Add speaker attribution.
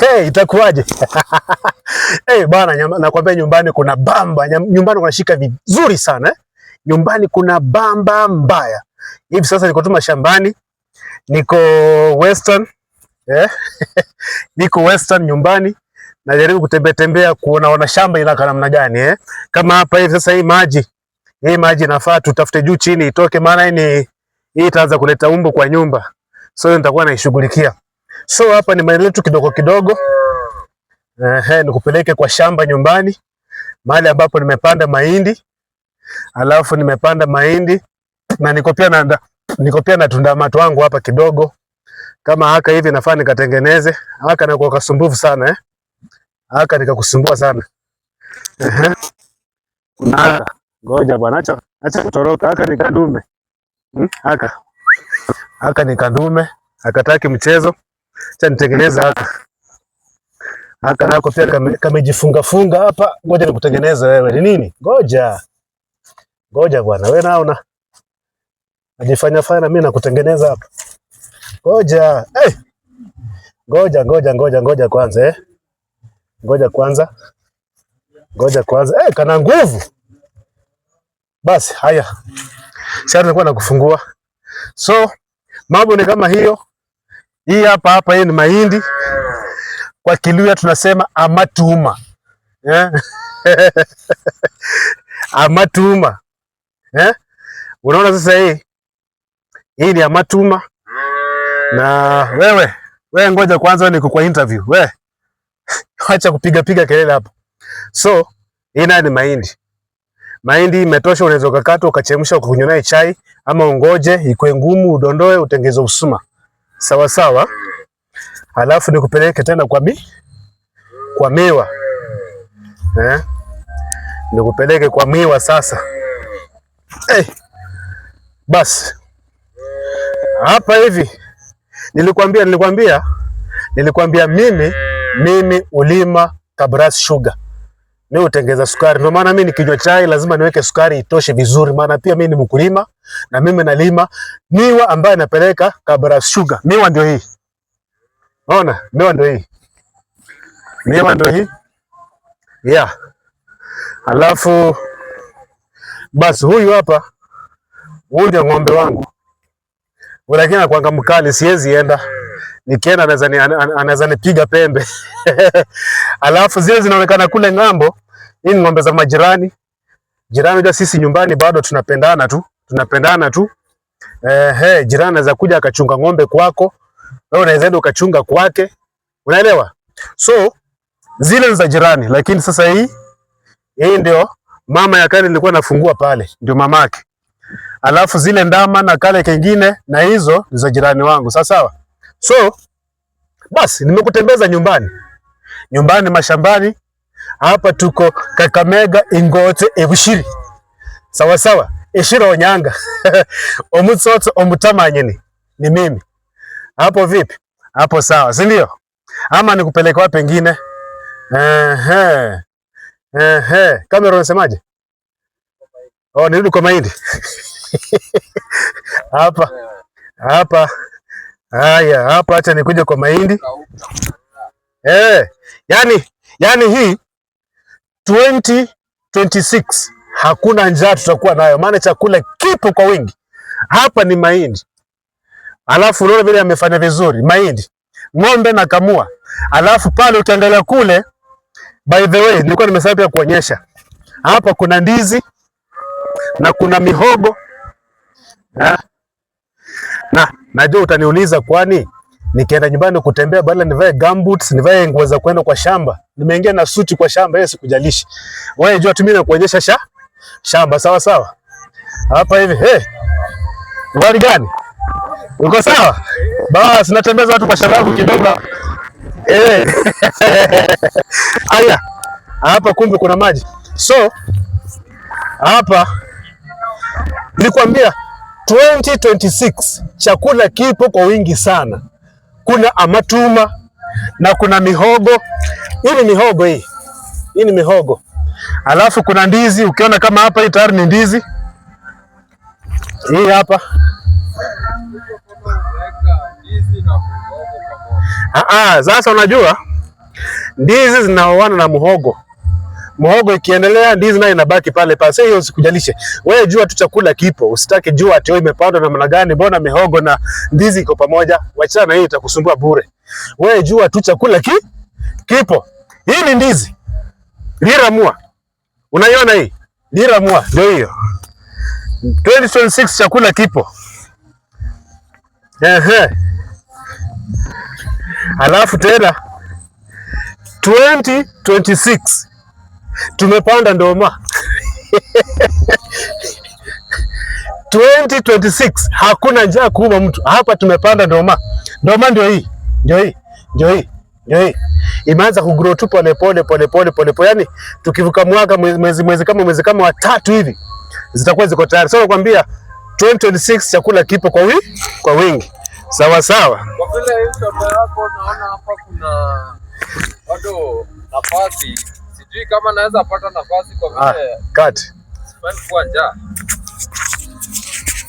Speaker 1: Hey, itakuwaje? Hey, bwana nakwambia nyumbani kuna bamba, nyumbani kunashika vizuri sana eh? Nyumbani kuna bamba mbaya. Hivi sasa niko tu mashambani, niko Western eh? Niko Western nyumbani, najaribu kutembea kuona shamba inakaa namna gani eh? Kama hapa hivi sasa hii maji nafaa tutafute juu chini itoke, maana hii itaanza kuleta umbo kwa nyumba. So nitakuwa naishughulikia. So hapa ni maeneo tu kidogo kidogo. Nikupeleke kwa shamba nyumbani, mahali ambapo nimepanda mahindi. Alafu nimepanda mahindi na niko pia na tunda mato wangu hapa kidogo. Kama haka hivi nafaa nikatengeneze. Haka na kwa kasumbufu sana eh. Haka nikakusumbua sana. Kuna haka. Ngoja bwana, acha kutoroka. Haka ni kandume. Haka ni kandume. Hakataki mchezo. Acha nitengeneze haka. Haka nako pia kamejifunga hapa. Ngoja nikutengeneze wewe. Ni nini? Ngoja bwana, wewe naona najifanya na mimi nakutengeneza hapa. Ngoja. Ngoja kwanza eh. Ngoja kwanza. Kana nguvu. Basi haya. Sasa nilikuwa nakufungua. So mambo ni kama hiyo. Hii hapa hii ni mahindi. Kwa Kiluya tunasema amatuma. Amatuma. Unaona sasa hii ni amatuma. Na wewe ngoja kwanza niko kwa interview. Acha kupiga kelele hapo. So hii ni mahindi. Mahindi imetosha, unaweza ukakata ukachemsha ukunywe naye chai, ama ungoje ikwe ngumu udondoe utengeze usuma. Sawa sawa. Halafu nikupeleke tena kwa miwa. Nikupeleke kwa miwa sasa. Basi. Hapa hivi nilikwambia mimi ulima Kabras Sugar. Mimi utengeza sukari. Ndio maana mimi nikinywa chai lazima niweke sukari itoshe vizuri, maana pia mimi ni mkulima na mimi nalima miwa ambayo napeleka Kabras Sugar. Miwa ndio hii. Ona, miwa ndio hii. Yeah. Alafu basi huyu ndio ng'ombe wangu. Lakini anakuanga mkali, siwezi enda. Nikienda anaweza nipiga pembe. Alafu zile zinaonekana kule ng'ambo, hii ng'ombe za majirani. Jirani ndio sisi nyumbani bado tunapendana tu. Jirani anaweza kuja akachunga ng'ombe kwako, wewe unaweza enda ukachunga kwake. Unaelewa? So zile ni za jirani, lakini sasa hii ndio mama ya kale nilikuwa nafungua pale, ndio mamake. Alafu zile ndama na kale kingine na hizo ni za jirani wangu. Sawa. So basi nimekutembeza nyumbani mashambani. Hapa tuko Kakamega Ingote Ebushiri. Sawa. Eshira Onyanga. Omutsoto omutamanyeni ni mimi. Hapo vipi? Hapo sawa, si ndio? Ama nikupeleke wapi pengine? Kamera unasemaje? Nirudi kwa mahindi. Hapa. Haya, hapa acha nikuje kwa mahindi. Yani hii 2026 hakuna njaa tutakuwa nayo, maana chakula kipo kwa wingi. Hapa ni mahindi. Alafu unaona vile amefanya vizuri mahindi. Ng'ombe na kamua. Alafu pale ukiangalia kule, by the way, nilikuwa nimesahau pia kuonyesha. Hapa kuna ndizi na kuna mihogo. Najua utaniuliza kwani nikienda nyumbani kutembea badala nivae gumboots, nivae nguo za kwenda kwa shamba. Nimeingia na suti kwa shamba, yeye sikujalishi. Wewe jua tu mimi nakuonyesha shamba, sawa. Hapa hivi, habari gani? Uko sawa? Basi natembeza watu kwa shamba kidogo. Aya. Hapa kumbe kuna maji. So hapa nilikwambia 2026 chakula kipo kwa wingi sana. Kuna amatuma na kuna mihogo. Hii ni mihogo. Alafu kuna ndizi, ukiona kama hapa hii tayari ni ndizi. Hii hapa. Sasa unajua Ndizi zinaoana na muhogo. Muhogo ikiendelea, ndizi nayo inabaki pale pale. Sasa hiyo usikujalishe. Wewe jua tu chakula kipo. Usitaki jua ati imepandwa na namna gani, mbona mihogo na ndizi iko pamoja. Wachana na hiyo, itakusumbua bure. Wewe jua tu chakula kipo. Hii ni ndizi. Lira mua. Unaiona hii? Lira mua ndio hiyo. 2026 chakula kipo. Alafu tena 2026 tumepanda ndoma. 2026 hakuna njaa kuuma mtu. Hapa tumepanda ndoma. Ndoma ndio hii. Imeanza kugrow tu pole. Yaani tukivuka mwaka mwezi kama wa 3 hivi zitakuwa ziko tayari. Sasa nakwambia 2026 chakula kipo kwa wingi. Sawa.
Speaker 2: Kwa vile hii shamba yako naona hapa kuna bado nafasi. Sijui kama naweza pata nafasi kwa vile
Speaker 1: kati.
Speaker 2: Sipendi kuwa njaa.